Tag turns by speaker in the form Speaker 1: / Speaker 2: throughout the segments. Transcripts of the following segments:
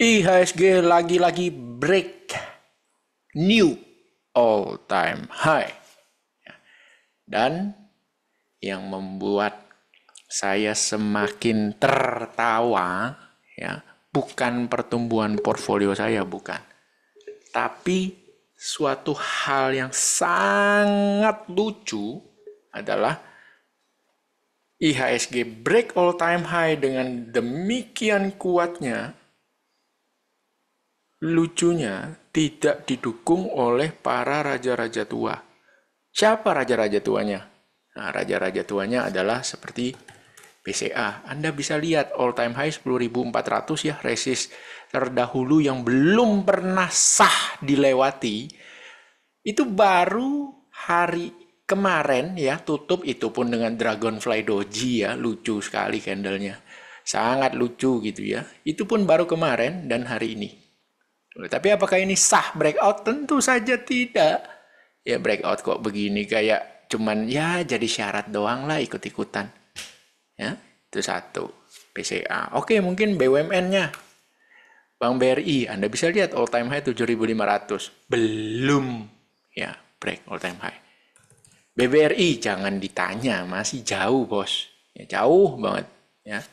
Speaker 1: IHSG lagi-lagi break new all time high. Dan yang membuat saya semakin tertawa ya, bukan pertumbuhan portfolio saya, bukan. Tapi suatu hal yang sangat lucu adalah IHSG break all time high dengan demikian kuatnya. Lucunya tidak didukung oleh para raja-raja tua. Siapa raja-raja tuanya? Nah, raja-raja tuanya adalah seperti BCA. Anda bisa lihat all time high 10.400 ya, resist terdahulu yang belum pernah sah dilewati. Itu baru hari kemarin ya, tutup itu pun dengan Dragonfly Doji ya, lucu sekali candlenya. Sangat lucu gitu ya. Itu pun baru kemarin dan hari ini. Tapi apakah ini sah breakout? Tentu saja tidak. Ya breakout kok begini kayak cuman ya jadi syarat doang lah ikut-ikutan. Ya, itu satu. PCA. Oke, mungkin BUMN-nya. Bank BRI, Anda bisa lihat all time high 7.500. Belum ya break all time high. BBRI jangan ditanya, masih jauh, Bos. Ya, jauh banget, ya.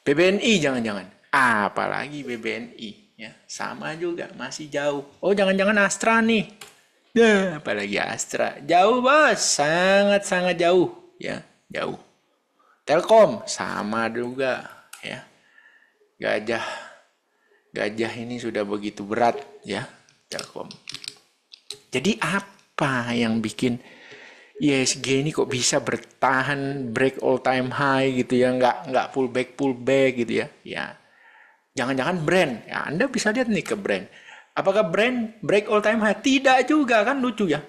Speaker 1: BBNI jangan-jangan. Apalagi BBNI. Ya, sama juga, masih jauh. Oh, jangan-jangan Astra nih. Nah, apalagi Astra. Jauh, bos. Sangat-sangat jauh. Ya, jauh. Telkom, sama juga. Ya, gajah. Gajah ini sudah begitu berat, ya. Telkom. Jadi apa yang bikin ISG ini kok bisa bertahan break all time high gitu ya, nggak pullback gitu ya? Ya, jangan-jangan brand. Ya, Anda bisa lihat nih ke brand. Apakah brand break all time high? Tidak juga kan, lucu ya.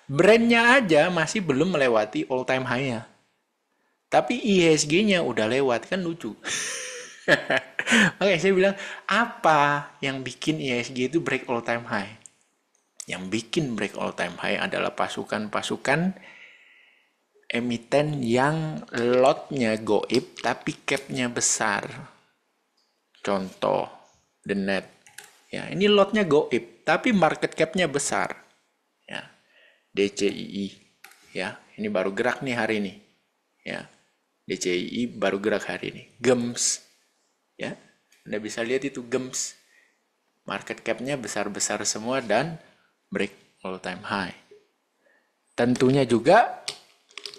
Speaker 1: Brandnya aja masih belum melewati all time high-nya. Tapi IHSG-nya udah lewat kan, lucu. Oke, saya bilang apa yang bikin IHSG itu break all time high? Yang bikin break all time high adalah pasukan-pasukan emiten yang lotnya goib tapi capnya besar. Contoh, The Net. Ya, ini lotnya goib tapi market capnya besar. Ya, DCII. Ya, ini baru gerak nih hari ini. Ya, DCII baru gerak hari ini. GEMS. Ya, Anda bisa lihat itu GEMS. Market capnya besar-besar semua dan break all time high. Tentunya juga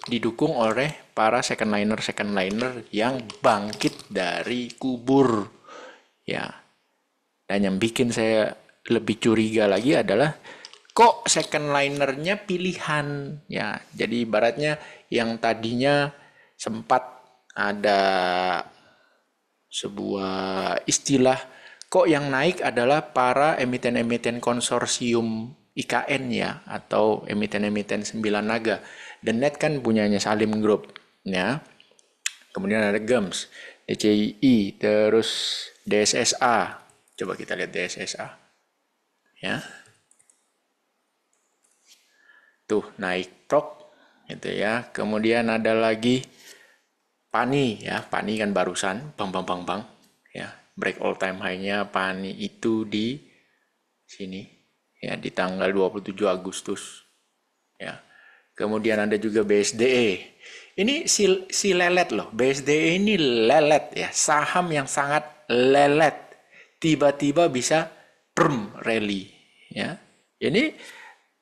Speaker 1: didukung oleh para second liner yang bangkit dari kubur. Ya. Dan yang bikin saya lebih curiga lagi adalah kok second linernya pilihan ya. Jadi ibaratnya yang tadinya sempat ada sebuah istilah kok yang naik adalah para emiten-emiten konsorsium IKN ya atau emiten-emiten Sembilan Naga. The Net kan punyanya Salim Group ya. Kemudian ada GEMS, DCII, terus DSSA. Coba kita lihat DSSA ya. Tuh naik truk gitu ya. Kemudian ada lagi Pani ya, Pani kan barusan bang ya. Break all time high-nya Pani itu di sini ya di tanggal 27 Agustus ya. Kemudian ada juga BSDE. Ini si lelet loh. BSDE ini lelet ya, saham yang sangat lelet. Tiba-tiba bisa rally ya. Ini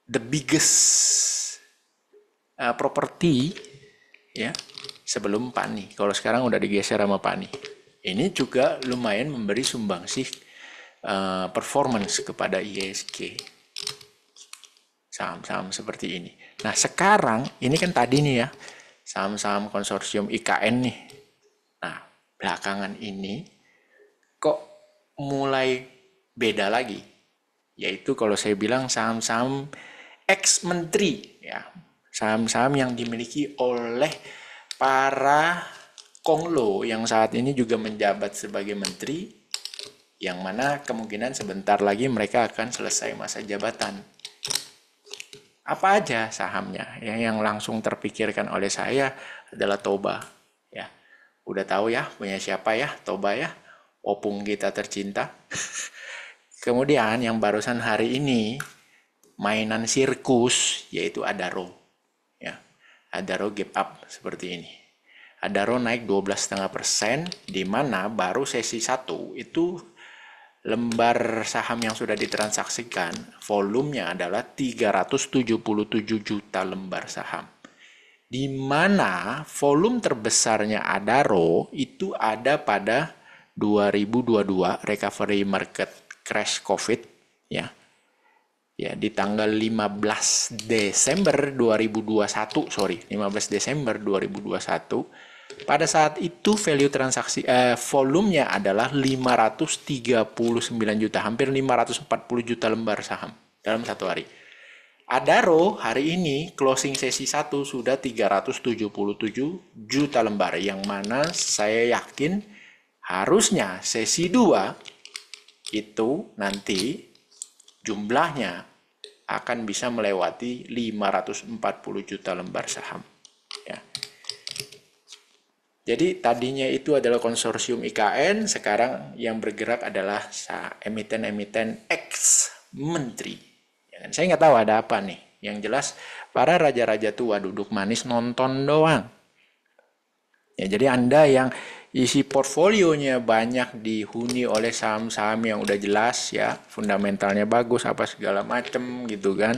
Speaker 1: the biggest property ya sebelum Pani. Kalau sekarang udah digeser sama Pani. Ini juga lumayan memberi sumbangsih performance kepada ISG. Saham-saham seperti ini. Nah sekarang ini kan tadi nih ya saham-saham konsorsium IKN nih. Nah belakangan ini kok mulai beda lagi. Yaitu kalau saya bilang saham-saham ex-menteri ya. Saham-saham yang dimiliki oleh para Konglo yang saat ini juga menjabat sebagai menteri, yang mana kemungkinan sebentar lagi mereka akan selesai masa jabatan. Apa aja sahamnya? Yang langsung terpikirkan oleh saya adalah Toba. Ya, udah tahu ya punya siapa ya Toba ya? opung kita tercinta. Kemudian yang barusan hari ini mainan sirkus yaitu Adaro. Ya, Adaro gap up seperti ini. Adaro naik 12,5%, di mana baru sesi 1 itu lembar saham yang sudah ditransaksikan volumenya adalah 377 juta lembar saham. Di mana volume terbesarnya Adaro itu ada pada 2022 recovery market crash COVID ya. Ya, di tanggal 15 Desember 2021, 15 Desember 2021. Pada saat itu value transaksi volumenya adalah 539 juta, hampir 540 juta lembar saham dalam satu hari. Adaro hari ini closing sesi 1 sudah 377 juta lembar, yang mana saya yakin harusnya sesi 2 itu nanti jumlahnya akan bisa melewati 540 juta lembar saham. Ya. Jadi tadinya itu adalah konsorsium IKN, sekarang yang bergerak adalah emiten-emiten ex-menteri. Saya nggak tahu ada apa nih. Yang jelas para raja-raja tua duduk manis nonton doang. Ya, jadi Anda yang isi portfolionya banyak dihuni oleh saham-saham yang udah jelas ya, fundamentalnya bagus apa segala macem gitu kan.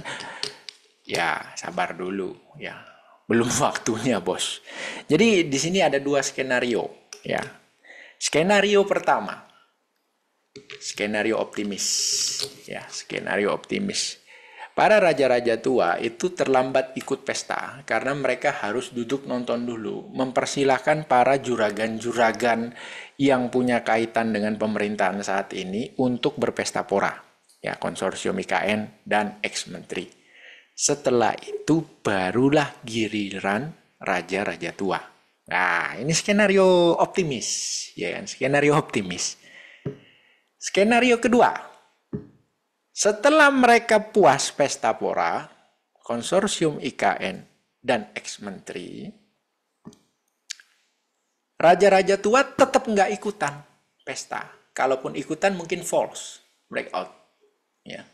Speaker 1: Ya, sabar dulu ya. Belum waktunya, Bos. Jadi di sini ada dua skenario ya. Skenario pertama, skenario optimis ya, skenario optimis. Para raja-raja tua itu terlambat ikut pesta karena mereka harus duduk nonton dulu, mempersilahkan para juragan-juragan yang punya kaitan dengan pemerintahan saat ini untuk berpesta pora, ya, konsorsium IKN dan ex-menteri. Setelah itu barulah giliran raja-raja tua. Nah, ini skenario optimis, ya kan? Skenario optimis. Skenario kedua. Setelah mereka puas pesta pora, konsorsium IKN dan ex-menteri, raja-raja tua tetap nggak ikutan pesta. Kalaupun ikutan mungkin false breakout. Ya.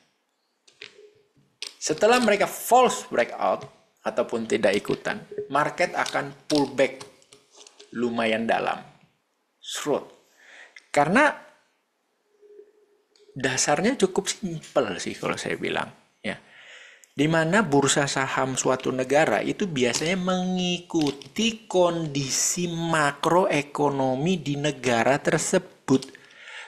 Speaker 1: Setelah mereka false breakout ataupun tidak ikutan, market akan pullback lumayan dalam. Short. Karena dasarnya cukup simpel sih kalau saya bilang ya. Di mana bursa saham suatu negara itu biasanya mengikuti kondisi makroekonomi di negara tersebut.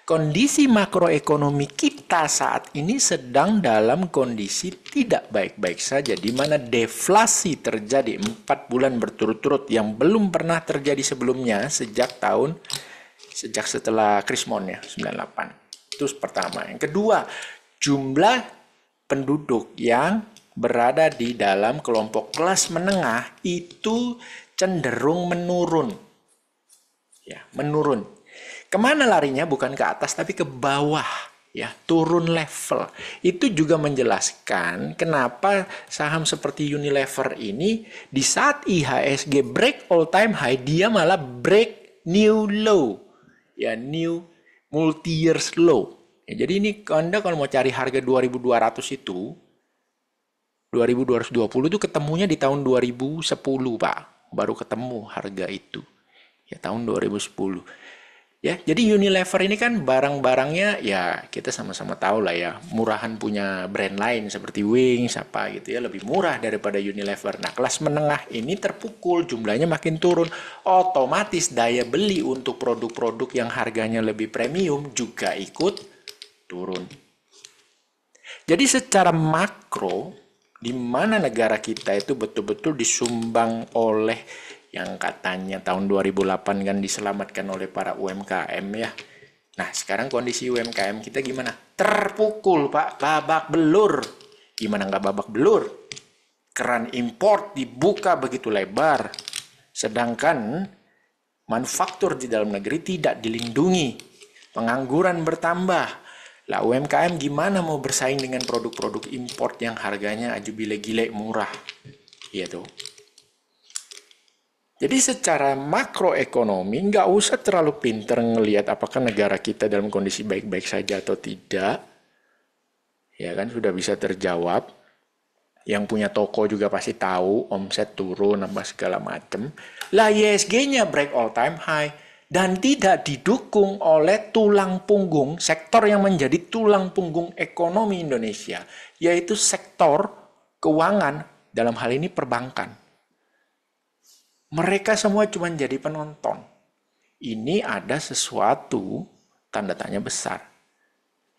Speaker 1: Kondisi makroekonomi kita saat ini sedang dalam kondisi tidak baik-baik saja, di mana deflasi terjadi 4 bulan berturut-turut yang belum pernah terjadi sebelumnya sejak setelah Krismon ya 98. Itu pertama. Yang kedua, jumlah penduduk yang berada di dalam kelompok kelas menengah itu cenderung menurun. Ya, menurun. Kemana larinya? Bukan ke atas tapi ke bawah. Ya, turun level. Itu juga menjelaskan kenapa saham seperti Unilever ini di saat IHSG break all time high, dia malah break new low. Ya, new multi-year low. Ya, jadi ini Anda kalau mau cari harga 2200 itu, 2220 itu ketemunya di tahun 2010, Pak. Baru ketemu harga itu. Ya, tahun 2010. Ya, jadi Unilever ini kan barang-barangnya ya kita sama-sama tahu lah ya, murahan punya brand lain seperti Wings apa gitu ya, lebih murah daripada Unilever. Nah, kelas menengah ini terpukul, jumlahnya makin turun, otomatis daya beli untuk produk-produk yang harganya lebih premium juga ikut turun. Jadi secara makro, di mana negara kita itu betul-betul disumbang oleh yang katanya tahun 2008 kan diselamatkan oleh para UMKM ya. Nah, sekarang kondisi UMKM kita gimana? Terpukul, Pak, babak belur. Gimana nggak babak belur? Keran import dibuka begitu lebar. Sedangkan manufaktur di dalam negeri tidak dilindungi. Pengangguran bertambah. Lah UMKM gimana mau bersaing dengan produk-produk import yang harganya aju bile-gile murah? Iya tuh. Jadi secara makroekonomi nggak usah terlalu pinter ngelihat apakah negara kita dalam kondisi baik-baik saja atau tidak. Ya kan sudah bisa terjawab. Yang punya toko juga pasti tahu omset turun apa segala macam. Lah ISG-nya break all time high dan tidak didukung oleh tulang punggung sektor yang menjadi tulang punggung ekonomi Indonesia, yaitu sektor keuangan, dalam hal ini perbankan. Mereka semua cuma jadi penonton. Ini ada sesuatu tanda tanya besar.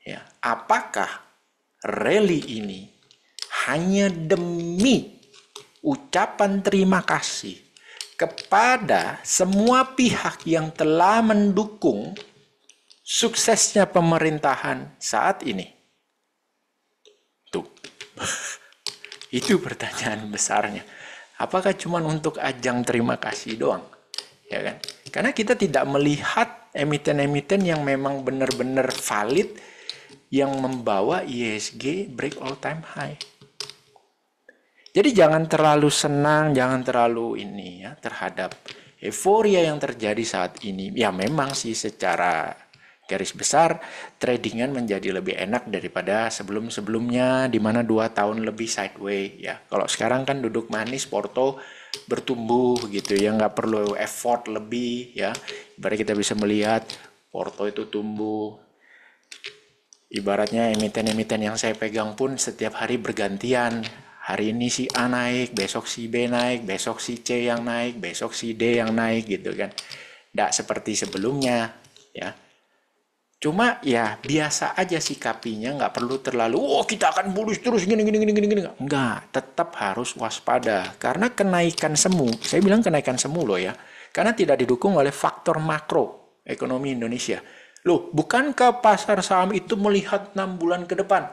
Speaker 1: Ya, apakah rally ini hanya demi ucapan terima kasih kepada semua pihak yang telah mendukung suksesnya pemerintahan saat ini? Tuh. Itu pertanyaan besarnya. Apakah cuma untuk ajang terima kasih doang? Ya kan? Karena kita tidak melihat emiten-emiten yang memang benar-benar valid yang membawa ISG break all time high. Jadi jangan terlalu senang, jangan terlalu ini ya terhadap euforia yang terjadi saat ini. Ya memang sih secara garis besar tradingan menjadi lebih enak daripada sebelum-sebelumnya di mana 2 tahun lebih sideways ya. Kalau sekarang kan duduk manis, Porto bertumbuh gitu ya, nggak perlu effort lebih ya. Ibarat kita bisa melihat Porto itu tumbuh. Ibaratnya emiten-emiten yang saya pegang pun setiap hari bergantian. Hari ini si A naik, besok si B naik, besok si C yang naik, besok si D yang naik gitu kan. Nggak seperti sebelumnya ya. Cuma ya biasa aja sikapinya, nggak perlu terlalu, oh kita akan bullish terus gini. Nggak, tetap harus waspada. Karena kenaikan semu, saya bilang kenaikan semu loh ya. Karena tidak didukung oleh faktor makro ekonomi Indonesia. Loh, bukankah pasar saham itu melihat 6 bulan ke depan?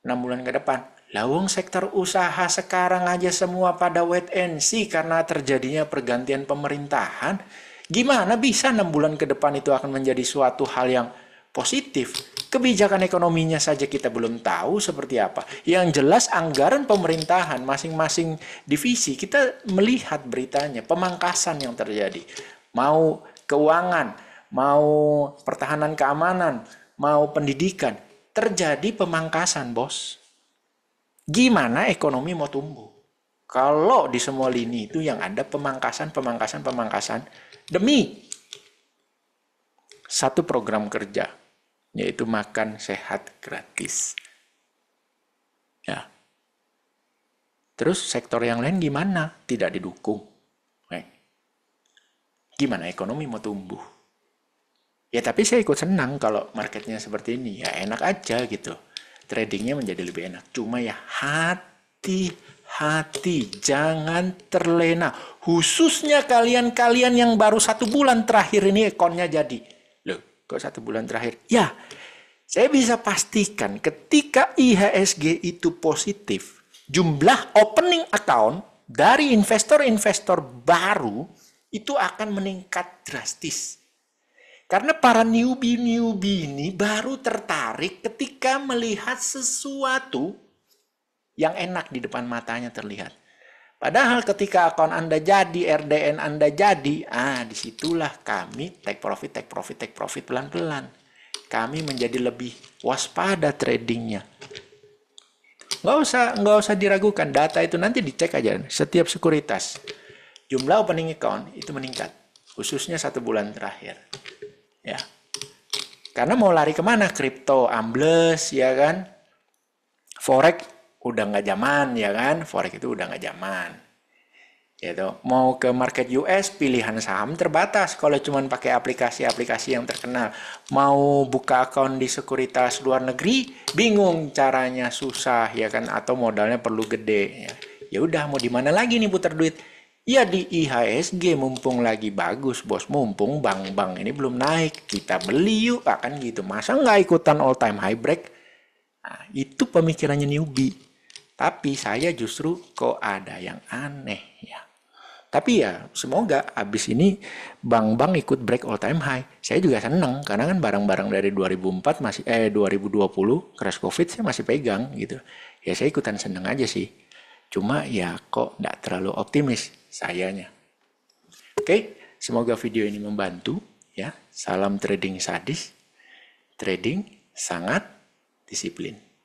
Speaker 1: 6 bulan ke depan. Lawang sektor usaha sekarang aja semua pada wait and see karena terjadinya pergantian pemerintahan. Gimana bisa 6 bulan ke depan itu akan menjadi suatu hal yang positif? Kebijakan ekonominya saja kita belum tahu seperti apa. Yang jelas anggaran pemerintahan masing-masing divisi kita melihat beritanya, pemangkasan yang terjadi. Mau keuangan, mau pertahanan keamanan, mau pendidikan, terjadi pemangkasan, bos. Gimana ekonomi mau tumbuh? Kalau di semua lini itu yang ada pemangkasan demi satu program kerja, yaitu makan sehat gratis. Ya. Terus sektor yang lain gimana? Tidak didukung. Gimana ekonomi mau tumbuh? Ya tapi saya ikut senang kalau marketnya seperti ini. Ya enak aja gitu. Tradingnya menjadi lebih enak. Cuma ya hati-hati. Jangan terlena. Khususnya kalian-kalian yang baru 1 bulan terakhir ini akunnya jadi. Loh, kok 1 bulan terakhir? Ya, saya bisa pastikan ketika IHSG itu positif, jumlah opening account dari investor-investor baru itu akan meningkat drastis. Karena para newbie ini baru tertarik ketika melihat sesuatu yang enak di depan matanya terlihat. Padahal ketika akun Anda jadi, RDN Anda jadi, disitulah kami take profit pelan-pelan. Kami menjadi lebih waspada tradingnya. Nggak usah diragukan, data itu nanti dicek aja. Setiap sekuritas, jumlah opening account itu meningkat. Khususnya 1 bulan terakhir. Ya. Karena mau lari kemana? Kripto ambles, ya kan? Forex udah nggak zaman, ya kan? Forex itu udah nggak zaman. Gitu. Mau ke market US, pilihan saham terbatas kalau cuma pakai aplikasi-aplikasi yang terkenal. Mau buka akun di sekuritas luar negeri, bingung caranya, susah, ya kan? Atau modalnya perlu gede. Ya udah, mau di mana lagi nih putar duit? Ya di IHSG mumpung lagi bagus, bos. Mumpung bank-bank ini belum naik, kita beli yuk, akan gitu. Masa nggak ikutan all time high break? Nah, itu pemikirannya newbie. Tapi saya justru kok ada yang aneh ya. Tapi ya semoga abis ini bank-bank ikut break all time high. Saya juga seneng karena kan barang-barang dari 2004 masih 2020 crash covid saya masih pegang gitu. Ya saya ikutan seneng aja sih. Cuma ya kok nggak terlalu optimis sayanya. Oke, semoga video ini membantu ya. Salam trading sadis. Trading sangat disiplin.